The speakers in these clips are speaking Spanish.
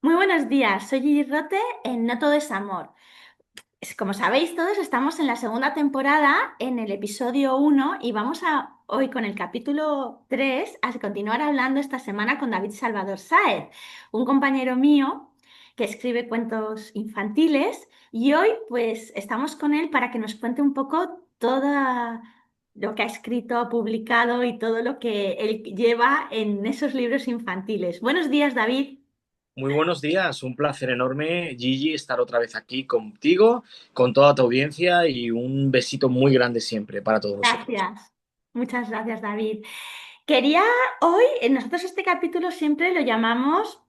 Muy buenos días, soy Gigi Rote en No Todo es Amor. Como sabéis todos, estamos en la segunda temporada, en el episodio uno y vamos a hoy con el capítulo 3 a continuar hablando esta semana con David Salvador Sáez, un compañero mío que escribe cuentos infantiles y hoy pues estamos con él para que nos cuente un poco todo lo que ha escrito, publicado y todo lo que él lleva en esos libros infantiles. Buenos días, David. Muy buenos días, un placer enorme, Gigi, estar otra vez aquí contigo, con toda tu audiencia y un besito muy grande siempre para todos vosotros. Gracias. Muchas gracias, David. Quería hoy, nosotros este capítulo siempre lo llamamos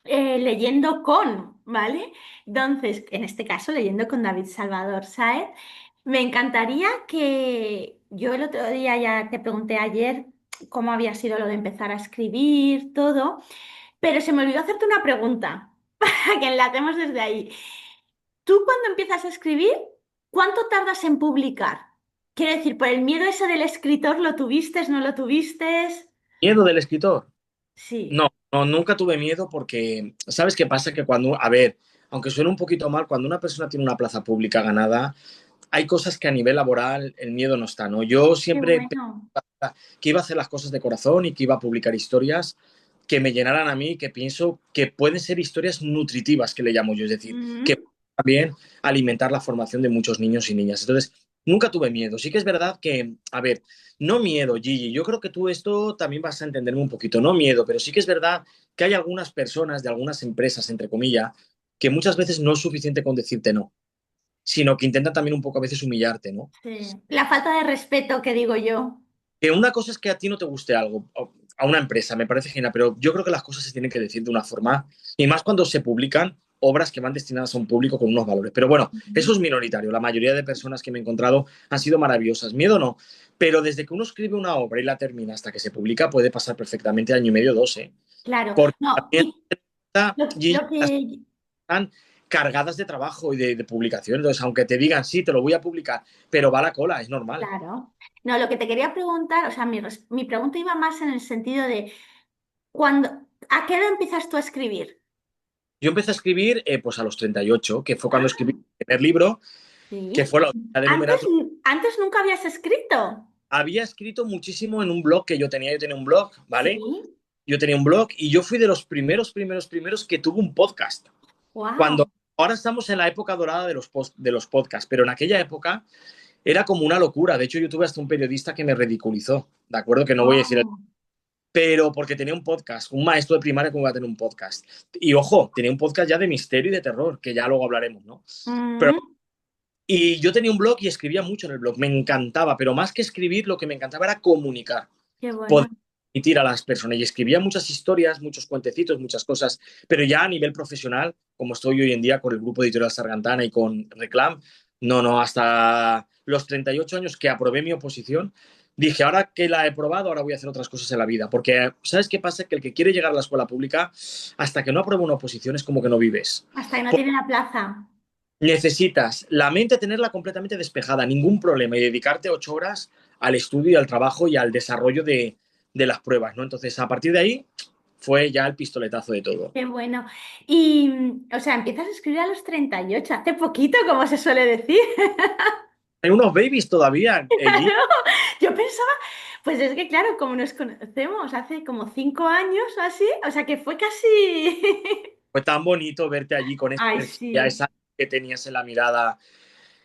leyendo con, ¿vale? Entonces, en este caso, leyendo con David Salvador Sáez, me encantaría que yo el otro día ya te pregunté ayer cómo había sido lo de empezar a escribir, todo, pero se me olvidó hacerte una pregunta para que enlacemos desde ahí. Tú cuando empiezas a escribir, ¿cuánto tardas en publicar? Quiero decir, por el miedo ese del escritor, ¿lo tuviste, no lo tuviste? ¿Miedo del escritor? Sí, No, no, nunca tuve miedo porque, ¿sabes qué pasa? Que cuando, a ver, aunque suene un poquito mal, cuando una persona tiene una plaza pública ganada, hay cosas que a nivel laboral el miedo no está, ¿no? Yo qué siempre bueno. pensaba que iba a hacer las cosas de corazón y que iba a publicar historias que me llenaran a mí, que pienso que pueden ser historias nutritivas, que le llamo yo, es decir, que Mm, también alimentar la formación de muchos niños y niñas. Entonces, nunca tuve miedo. Sí que es verdad que, a ver, no miedo, Gigi, yo creo que tú esto también vas a entenderme un poquito, no miedo, pero sí que es verdad que hay algunas personas de algunas empresas, entre comillas, que muchas veces no es suficiente con decirte no, sino que intentan también un poco a veces humillarte, ¿no? sí. La falta de respeto que digo yo. Que una cosa es que a ti no te guste algo, a una empresa, me parece genial, pero yo creo que las cosas se tienen que decir de una forma, y más cuando se publican obras que van destinadas a un público con unos valores. Pero bueno, eso es minoritario. La mayoría de personas que me he encontrado han sido maravillosas. Miedo no, pero desde que uno escribe una obra y la termina hasta que se publica puede pasar perfectamente año y medio, dos, ¿eh? Claro. Porque No, también y está, Gigi, lo que están cargadas de trabajo y de publicación. Entonces, aunque te digan, sí, te lo voy a publicar, pero va a la cola, es normal. claro. No, lo que te quería preguntar, o sea, mi pregunta iba más en el sentido de cuando, ¿a qué edad empiezas tú a escribir? Yo empecé a escribir pues a los 38, que fue cuando Ah, escribí el primer libro, que sí. fue la Odisea de Antes, Numerato. antes nunca habías escrito. Había escrito muchísimo en un blog que yo tenía un blog, ¿vale? Sí. Yo tenía un blog y yo fui de los primeros que tuvo un podcast. Wow. Cuando ahora estamos en la época dorada de los podcasts, pero en aquella época era como una locura. De hecho, yo tuve hasta un periodista que me ridiculizó, ¿de acuerdo? Que no voy a decir el... Oh. Pero porque tenía un podcast, un maestro de primaria como iba a tener un podcast. Y ojo, tenía un podcast ya de misterio y de terror, que ya luego hablaremos, ¿no? Pero Mm, y yo tenía un blog y escribía mucho en el blog, me encantaba, pero más que escribir, lo que me encantaba era comunicar, qué poder bueno. transmitir a las personas. Y escribía muchas historias, muchos cuentecitos, muchas cosas, pero ya a nivel profesional, como estoy hoy en día con el grupo editorial Sargantana y con Reclam, no, no, hasta los 38 años que aprobé mi oposición, dije, ahora que la he probado, ahora voy a hacer otras cosas en la vida. Porque, ¿sabes qué pasa? Que el que quiere llegar a la escuela pública, hasta que no aprueba una oposición, es como que no vives. Hasta que no tiene la plaza. Necesitas la mente tenerla completamente despejada, ningún problema, y dedicarte 8 horas al estudio y al trabajo y al desarrollo de las pruebas, ¿no? Entonces, a partir de ahí fue ya el pistoletazo de todo. Qué bueno. Y, o sea, empiezas a escribir a los 38 hace poquito, como se suele decir. Hay unos babies todavía, allí. Claro. Yo pensaba, pues es que claro, como nos conocemos hace como 5 años o así, o sea que fue casi... Fue tan bonito verte allí con esa Ay, energía, sí. esa que tenías en la mirada,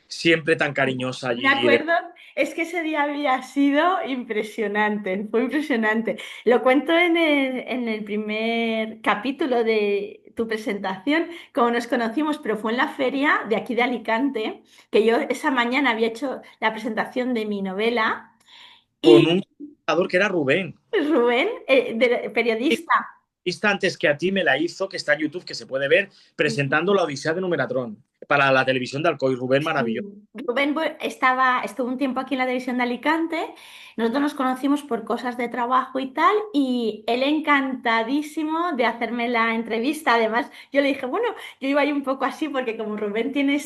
siempre tan cariñosa Me allí. acuerdo, es que ese día había sido impresionante, fue impresionante. Lo cuento en el primer capítulo de tu presentación, como nos conocimos, pero fue en la feria de aquí de Alicante, que yo esa mañana había hecho la presentación de mi novela Con y un presentador que era Rubén. Rubén, periodista. Antes que a ti me la hizo, que está en YouTube, que se puede ver, Sí. presentando la Odisea de Numeratrón para la televisión de Alcoy. Rubén, maravilloso. Sí. Rubén estuvo un tiempo aquí en la división de Alicante. Nosotros nos conocimos por cosas de trabajo y tal, y él encantadísimo de hacerme la entrevista. Además, yo le dije, bueno, yo iba ahí un poco así porque como Rubén tiene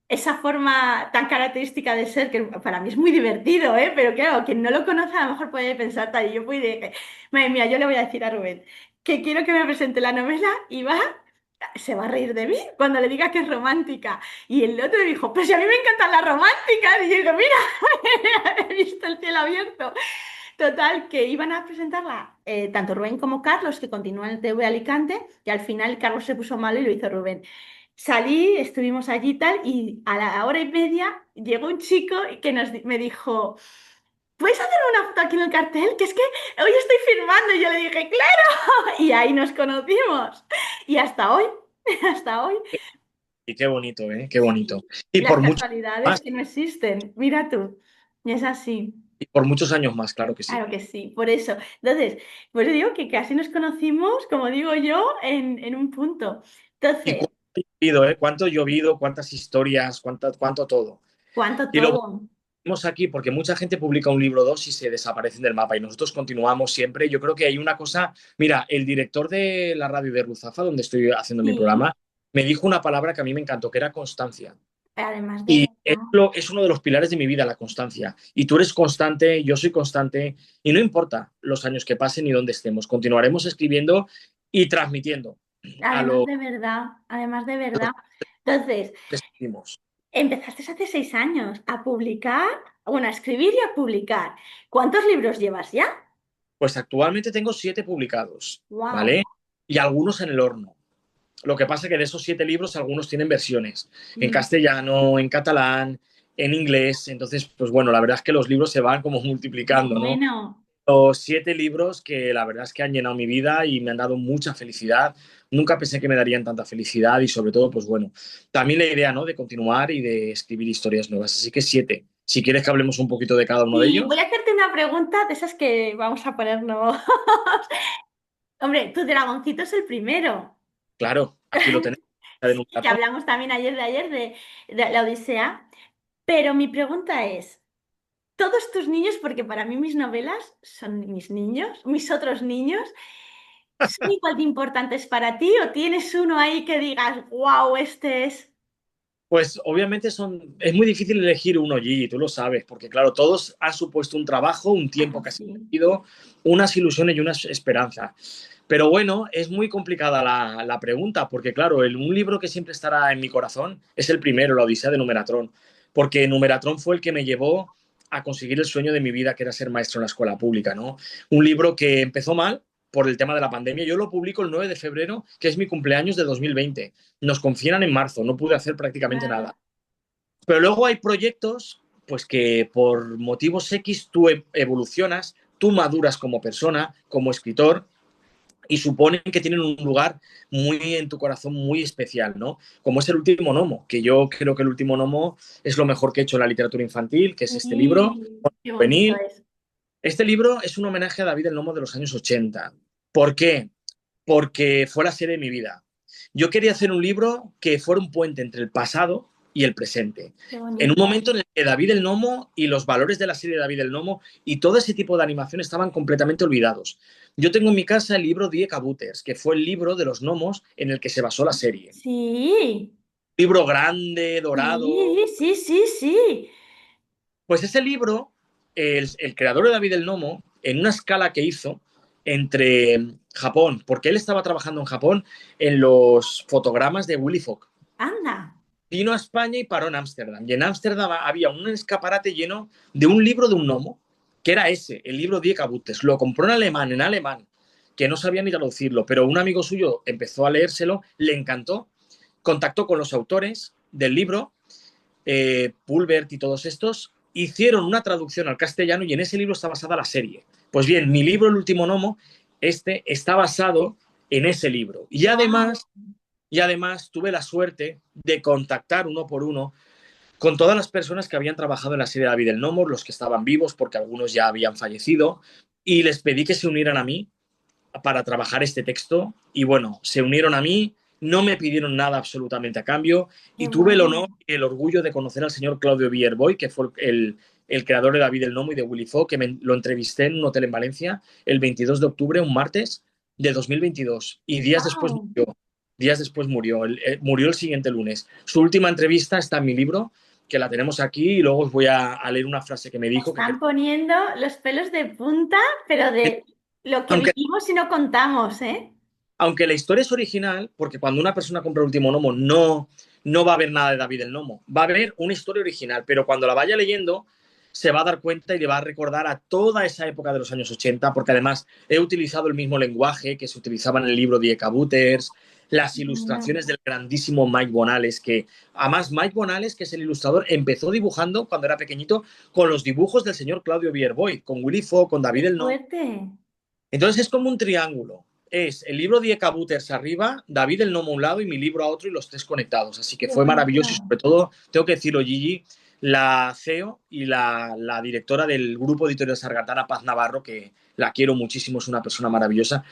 esa forma tan característica de ser, que para mí es muy divertido, ¿eh? Pero claro, quien no lo conoce a lo mejor puede pensar tal. Y yo fui de, madre mía, yo le voy a decir a Rubén. que quiero que me presente la novela y se va a reír de mí cuando le diga que es romántica. Y el otro dijo, pues si a mí me encantan las románticas. Y yo digo, mira, he visto el cielo abierto. Total, que iban a presentarla tanto Rubén como Carlos, que continúan el TV Alicante, y al final Carlos se puso malo y lo hizo Rubén. Salí, estuvimos allí y tal, y a la hora y media llegó un chico que me dijo, ¿puedes hacerme una foto aquí en el cartel? Que es que hoy estoy firmando. Y yo le dije, claro, y ahí nos conocimos. Y hasta hoy, hasta hoy, Y qué bonito, ¿eh? Qué bonito. sí, Y las por muchos casualidades más, que no existen. Mira tú, y es así. y por muchos años más, claro que sí. Claro que sí, por eso. Entonces, pues digo que casi nos conocimos, como digo yo, en un punto. Y Entonces, cuánto he llovido, ¿eh? Cuánto he llovido, cuántas historias, cuánto todo. ¿cuánto Y lo todo? vemos aquí porque mucha gente publica un libro o dos y se desaparecen del mapa y nosotros continuamos siempre. Yo creo que hay una cosa, mira, el director de la radio de Ruzafa, donde estoy haciendo mi Sí, programa, me dijo una palabra que a mí me encantó, que era constancia. además de Y verdad. es uno de los pilares de mi vida, la constancia. Y tú eres constante, yo soy constante, y no importa los años que pasen ni dónde estemos, continuaremos escribiendo y transmitiendo a Además lo de verdad, además de verdad. Entonces, que escribimos. empezaste hace 6 años a publicar, bueno, a escribir y a publicar. ¿Cuántos libros llevas ya? Pues actualmente tengo 7 publicados, ¡Wow! ¿vale? Y algunos en el horno. Lo que pasa es que de esos 7 libros algunos tienen versiones en castellano, en catalán, en inglés. Entonces, pues bueno, la verdad es que los libros se van como multiplicando, ¿no? Bueno, Los 7 libros que la verdad es que han llenado mi vida y me han dado mucha felicidad. Nunca pensé que me darían tanta felicidad y sobre todo, pues bueno, también la idea, ¿no? De continuar y de escribir historias nuevas. Así que 7. Si quieres que hablemos un poquito de cada uno de y voy ellos, a hacerte una pregunta de esas que vamos a ponernos. Hombre, tu dragoncito es el primero. claro, aquí lo tenemos. Sí, que hablamos también ayer de la Odisea. Pero mi pregunta es, ¿todos tus niños, porque para mí mis novelas son mis niños, mis otros niños, son igual de importantes para ti o tienes uno ahí que digas, wow, este es... Pues obviamente es muy difícil elegir uno allí, tú lo sabes, porque claro, todos han supuesto un trabajo, un ¿A que tiempo que has sí? invertido, unas ilusiones y unas esperanzas. Pero bueno, es muy complicada la pregunta, porque claro, un libro que siempre estará en mi corazón es el primero, La Odisea de Numeratron, porque Numeratron fue el que me llevó a conseguir el sueño de mi vida, que era ser maestro en la escuela pública, ¿no? Un libro que empezó mal por el tema de la pandemia. Yo lo publico el 9 de febrero, que es mi cumpleaños de 2020. Nos confinan en marzo, no pude hacer prácticamente Claro. nada. Pero luego hay proyectos, pues que por motivos X tú evolucionas, tú maduras como persona, como escritor, y suponen que tienen un lugar muy en tu corazón, muy especial, ¿no? Como es el último Nomo, que yo creo que el último Nomo es lo mejor que he hecho en la literatura infantil, que es este libro, Sí, qué bonito juvenil. es. Este libro es un homenaje a David el Nomo de los años 80. ¿Por qué? Porque fue la serie de mi vida. Yo quería hacer un libro que fuera un puente entre el pasado y el presente. Qué En un bonito. momento en el que David el Nomo y los valores de la serie de David el Nomo y todo ese tipo de animación estaban completamente olvidados. Yo tengo en mi casa el libro Die Kabouters, que fue el libro de los gnomos en el que se basó la serie. Sí, Libro grande, dorado. sí, sí, sí, sí. Pues ese libro, el creador de David el Nomo, en una escala que hizo entre Japón, porque él estaba trabajando en Japón en los fotogramas de Willy Fogg. Anda. Vino a España y paró en Ámsterdam. Y en Ámsterdam había un escaparate lleno de un libro de un gnomo, que era ese, el libro Die Kabouters. Lo compró en alemán, que no sabía ni traducirlo, pero un amigo suyo empezó a leérselo, le encantó, contactó con los autores del libro, Pulbert y todos estos, hicieron una traducción al castellano y en ese libro está basada la serie. Pues bien, mi libro, El último Nomo, este está basado en ese libro. Wow. Y además tuve la suerte de contactar uno por uno con todas las personas que habían trabajado en la serie David el Nomo, los que estaban vivos, porque algunos ya habían fallecido, y les pedí que se unieran a mí para trabajar este texto. Y bueno, se unieron a mí, no me pidieron nada absolutamente a cambio, Qué y tuve el bueno. honor y el orgullo de conocer al señor Claudio Villerboy, que fue el creador de David el Nomo y de Willy Fogg, que lo entrevisté en un hotel en Valencia el 22 de octubre, un martes de 2022, y días después Wow. murió. Días después murió, murió el siguiente lunes. Su última entrevista está en mi libro, que la tenemos aquí, y luego os voy a leer una frase que me Me dijo, que están poniendo los pelos de punta, pero creo de... Lo que Aunque, vivimos y no contamos, ¿eh? aunque la historia es original, porque cuando una persona compra el último Nomo no va a ver nada de David el Nomo, va a ver una historia original, pero cuando la vaya leyendo se va a dar cuenta y le va a recordar a toda esa época de los años 80, porque además he utilizado el mismo lenguaje que se utilizaba en el libro de Ekabooters, las No. ilustraciones del grandísimo Mike Bonales, que además Mike Bonales, que es el ilustrador, empezó dibujando cuando era pequeñito con los dibujos del señor Claudio Bierboy, con Willy Fogg, con ¡Qué David el Nomo. fuerte! Entonces es como un triángulo. Es el libro de Ekabooters arriba, David el Nomo a un lado y mi libro a otro y los tres conectados. Así que ¡Qué fue maravilloso y bonito! sobre todo, tengo que decirlo, Gigi, la CEO y la directora del grupo editorial Sargantana, Paz Navarro, que la quiero muchísimo, es una persona maravillosa,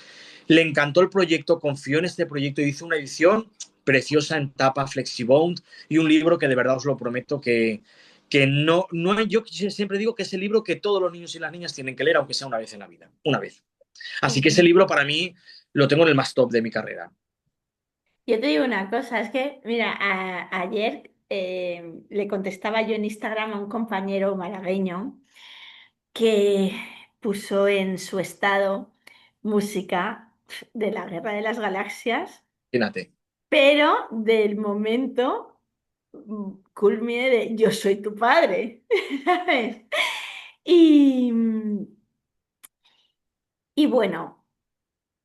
le encantó el proyecto, confió en este proyecto y hizo una edición preciosa en tapa Flexibound y un libro que de verdad os lo prometo que no, yo siempre digo que es el libro que todos los niños y las niñas tienen que leer, aunque sea una vez en la vida, una vez. Qué Así que ese bonito. libro para mí lo tengo en el más top de mi carrera. Yo te digo una cosa, es que, mira, ayer le contestaba yo en Instagram a un compañero malagueño que puso en su estado música de la Guerra de las Galaxias, Imagínate. pero del momento culmine de Yo soy tu padre, ¿sabes? Y, y bueno,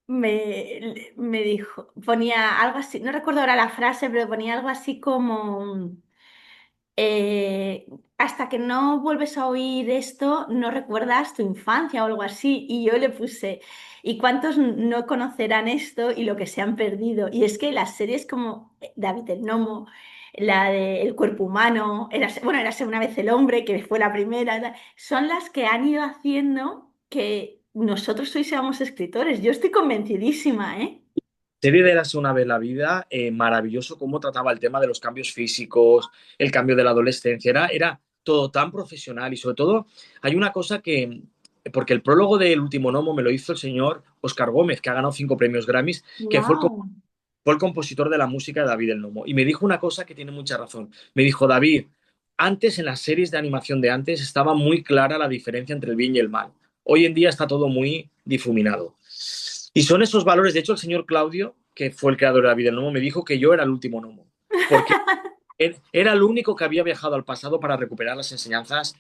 me dijo, ponía algo así, no recuerdo ahora la frase, pero ponía algo así como... eh, hasta que no vuelves a oír esto, no recuerdas tu infancia o algo así. Y yo le puse, ¿y cuántos no conocerán esto y lo que se han perdido? Y es que las series como David el Nomo, la de El cuerpo humano, bueno, Érase una vez el hombre, que fue la primera, son las que han ido haciendo que nosotros hoy seamos escritores. Yo estoy convencidísima, ¿eh? Serie de Érase una vez la vida, maravilloso cómo trataba el tema de los cambios físicos, el cambio de la adolescencia, era todo tan profesional y sobre todo hay una cosa que, porque el prólogo del último Nomo me lo hizo el señor Oscar Gómez, que ha ganado 5 premios Grammys, que ¡Wow! fue el compositor de la música de David el Nomo. Y me dijo una cosa que tiene mucha razón. Me dijo, David, antes en las series de animación de antes estaba muy clara la diferencia entre el bien y el mal. Hoy en día está todo muy difuminado. Y son esos valores. De hecho, el señor Claudio, que fue el creador de David el Nomo, me dijo que yo era el último Nomo. Porque era el único que había viajado al pasado para recuperar las enseñanzas.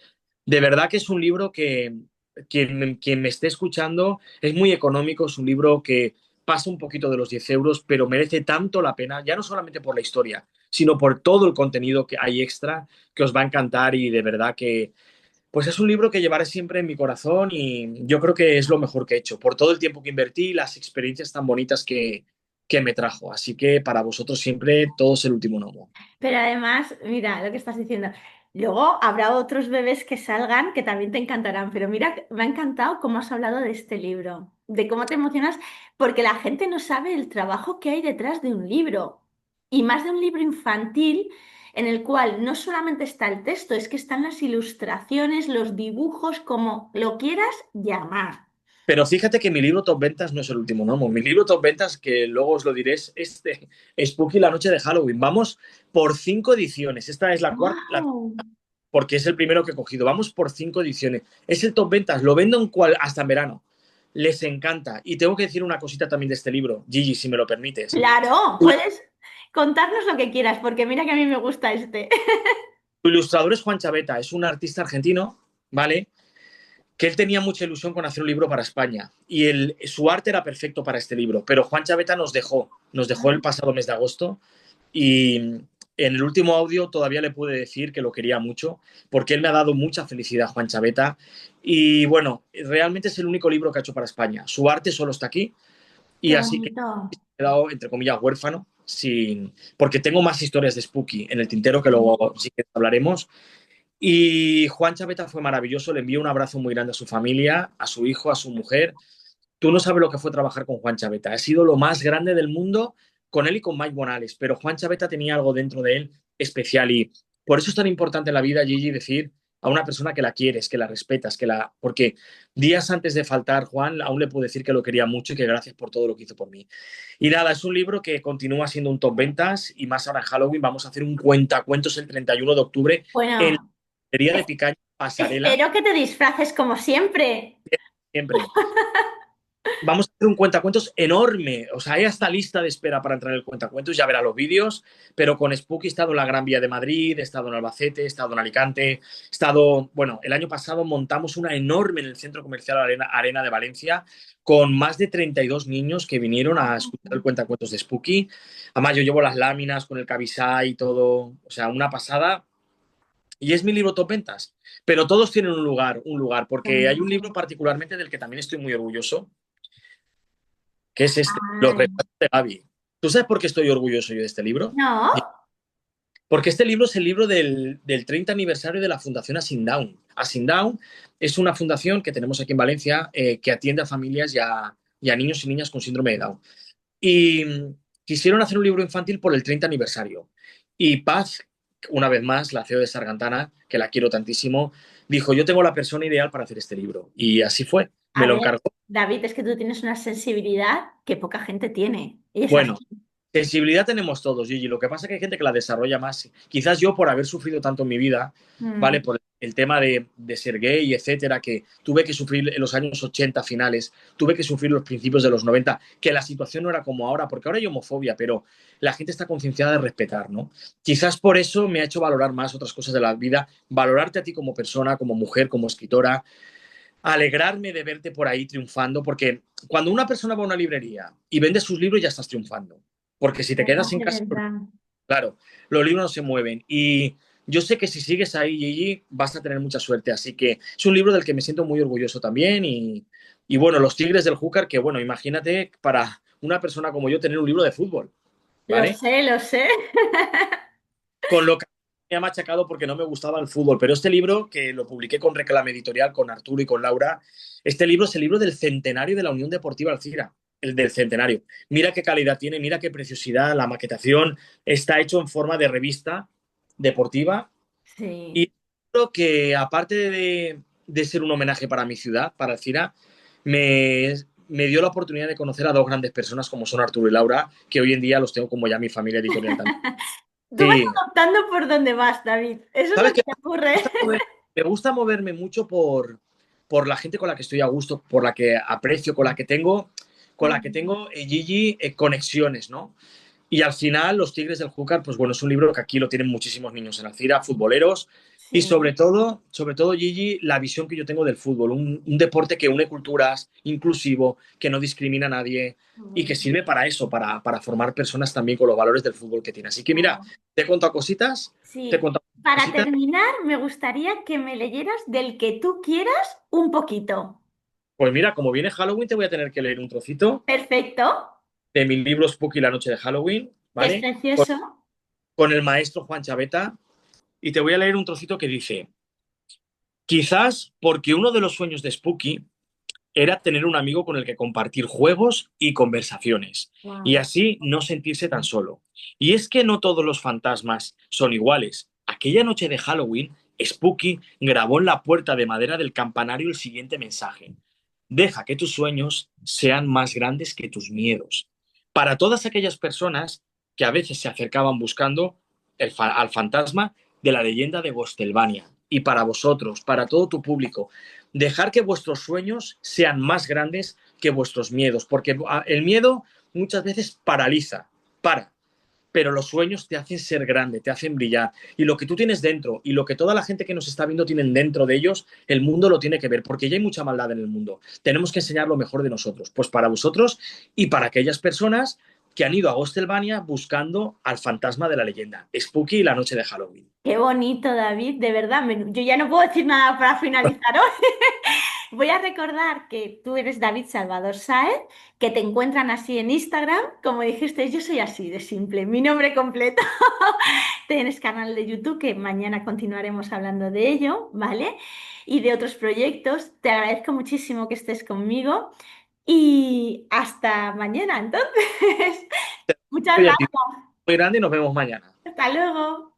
De verdad que es un libro que quien me esté escuchando es muy económico, es un libro que pasa un poquito de los 10 euros, pero merece tanto la pena, ya no solamente por la historia, sino por todo el contenido que hay extra, que os va a encantar y de verdad que, pues es un libro que llevaré siempre en mi corazón y yo creo que es lo mejor que he hecho, por todo el tiempo que invertí, las experiencias tan bonitas que me trajo. Así que para vosotros siempre todo es el último Nomo. Pero además, mira lo que estás diciendo. Luego habrá otros bebés que salgan que también te encantarán, pero mira, me ha encantado cómo has hablado de este libro, de cómo te emocionas, porque la gente no sabe el trabajo que hay detrás de un libro, y más de un libro infantil en el cual no solamente está el texto, es que están las ilustraciones, los dibujos, como lo quieras llamar. Pero fíjate que mi libro top ventas no es el último Nomo. Mi libro top ventas, que luego os lo diré, es este, Spooky la noche de Halloween. Vamos por 5 ediciones. Esta es la cuarta, ¡Wow! porque es el primero que he cogido. Vamos por 5 ediciones. Es el top ventas. Lo vendo hasta en verano. Les encanta. Y tengo que decir una cosita también de este libro, Gigi, si me lo permites. Claro, puedes contarnos lo que quieras, porque mira que a mí me gusta este. Tu ilustrador es Juan Chaveta, es un artista argentino, ¿vale? Que él tenía mucha ilusión con hacer un libro para España y su arte era perfecto para este libro, pero Juan Chaveta nos dejó el pasado mes de agosto y en el último audio todavía le pude decir que lo quería mucho porque él me ha dado mucha felicidad, Juan Chaveta, y bueno, realmente es el único libro que ha hecho para España. Su arte solo está aquí y Qué así que bonito. he quedado, entre comillas, huérfano, porque tengo más historias de Spooky en el tintero que Sí. luego sí que hablaremos. Y Juan Chaveta fue maravilloso, le envío un abrazo muy grande a su familia, a su hijo, a su mujer. Tú no sabes lo que fue trabajar con Juan Chaveta. Ha sido lo más grande del mundo con él y con Mike Morales, pero Juan Chaveta tenía algo dentro de él especial y por eso es tan importante en la vida, Gigi, decir a una persona que la quieres, que la respetas, porque días antes de faltar Juan, aún le puedo decir que lo quería mucho y que gracias por todo lo que hizo por mí. Y nada, es un libro que continúa siendo un top ventas y más ahora en Halloween vamos a hacer un cuentacuentos el 31 de octubre en Bueno, Feria de es- Picaña Pasarela, espero que te disfraces como siempre. siempre. Vamos a hacer un cuentacuentos enorme. O sea, hay hasta lista de espera para entrar en el cuentacuentos. Ya verá los vídeos. Pero con Spooky he estado en la Gran Vía de Madrid, he estado en Albacete, he estado en Alicante, he estado. Bueno, el año pasado montamos una enorme en el Centro Comercial Arena de Valencia con más de 32 niños que vinieron a escuchar el cuentacuentos de Spooky. Además, yo llevo las láminas con el cabisá y todo. O sea, una pasada. Y es mi libro top ventas. Pero todos tienen un lugar, porque hay un libro particularmente del que también estoy muy orgulloso, que es este, Los Ay, retratos de Gaby. ¿Tú sabes por qué estoy orgulloso yo de este libro? no, Porque este libro es el libro del 30 aniversario de la Fundación Asindown. Asindown es una fundación que tenemos aquí en Valencia que atiende a familias y a niños y niñas con síndrome de Down. Y quisieron hacer un libro infantil por el 30 aniversario. Y Paz, una vez más, la CEO de Sargantana, que la quiero tantísimo, dijo, yo tengo la persona ideal para hacer este libro. Y así fue, me a lo ver, encargó. David, es que tú tienes una sensibilidad que poca gente tiene. Y es así. Bueno, sensibilidad tenemos todos, Gigi. Lo que pasa es que hay gente que la desarrolla más. Quizás yo, por haber sufrido tanto en mi vida, ¿vale? Mm, Por el tema de ser gay, etcétera, que tuve que sufrir en los años 80 finales, tuve que sufrir los principios de los 90, que la situación no era como ahora, porque ahora hay homofobia, pero la gente está concienciada de respetar, ¿no? Quizás por eso me ha hecho valorar más otras cosas de la vida, valorarte a ti como persona, como mujer, como escritora, alegrarme de verte por ahí triunfando, porque cuando una persona va a una librería y vende sus libros ya estás triunfando. Porque si te quedas en de casa, verdad. claro, los libros no se mueven. Y yo sé que si sigues ahí, Gigi, vas a tener mucha suerte. Así que es un libro del que me siento muy orgulloso también. Y bueno, Los Tigres del Júcar, que bueno, imagínate para una persona como yo tener un libro de fútbol, Lo ¿vale? sé, lo sé. Con lo que me ha machacado porque no me gustaba el fútbol. Pero este libro, que lo publiqué con Reclame Editorial, con Arturo y con Laura, este libro es el libro del centenario de la Unión Deportiva Alcira, el del centenario. Mira qué calidad tiene, mira qué preciosidad, la maquetación está hecho en forma de revista deportiva Sí. y creo que aparte de ser un homenaje para mi ciudad, para Alcira, me dio la oportunidad de conocer a dos grandes personas como son Arturo y Laura, que hoy en día los tengo como ya mi familia editorial también. Tú vas Sí, adoptando por donde vas, David. Eso es lo ¿sabes que qué? te ocurre. Me gusta moverme mucho por la gente con la que estoy a gusto, por la que aprecio, con la que tengo Gigi, conexiones, ¿no? Y al final, Los Tigres del Júcar, pues bueno, es un libro que aquí lo tienen muchísimos niños en Alcira, futboleros, y Sí. sobre todo, Gigi, la visión que yo tengo del fútbol, un deporte que une culturas, inclusivo, que no discrimina a nadie y que sirve para eso, para formar personas también con los valores del fútbol que tiene. Así que mira, te he contado cositas, te he Sí. contado Para cositas. terminar, me gustaría que me leyeras del que tú quieras un poquito. Pues mira, como viene Halloween, te voy a tener que leer un trocito Perfecto. de mi libro Spooky la noche de Halloween, Que es ¿vale? precioso. Con el maestro Juan Chaveta. Y te voy a leer un trocito que dice, quizás porque uno de los sueños de Spooky era tener un amigo con el que compartir juegos y conversaciones, y Wow. así no sentirse tan solo. Y es que no todos los fantasmas son iguales. Aquella noche de Halloween, Spooky grabó en la puerta de madera del campanario el siguiente mensaje. Deja que tus sueños sean más grandes que tus miedos. Para todas aquellas personas que a veces se acercaban buscando al fantasma de la leyenda de Gostelvania. Y para vosotros, para todo tu público, dejar que vuestros sueños sean más grandes que vuestros miedos, porque el miedo muchas veces paraliza, pero los sueños te hacen ser grande, te hacen brillar. Y lo que tú tienes dentro y lo que toda la gente que nos está viendo tienen dentro de ellos, el mundo lo tiene que ver, porque ya hay mucha maldad en el mundo. Tenemos que enseñar lo mejor de nosotros, pues para vosotros y para aquellas personas que han ido a Gostelvania buscando al fantasma de la leyenda, Spooky y la noche de Halloween. Qué bonito, David, de verdad. Yo ya no puedo decir nada para finalizar hoy. Voy a recordar que tú eres David Salvador Sáez, que te encuentran así en Instagram. Como dijiste, yo soy así de simple, mi nombre completo. Tienes canal de YouTube que mañana continuaremos hablando de ello, ¿vale? Y de otros proyectos. Te agradezco muchísimo que estés conmigo y hasta mañana, entonces. Muchas Oye, gracias. muy grande y nos vemos mañana. Hasta luego.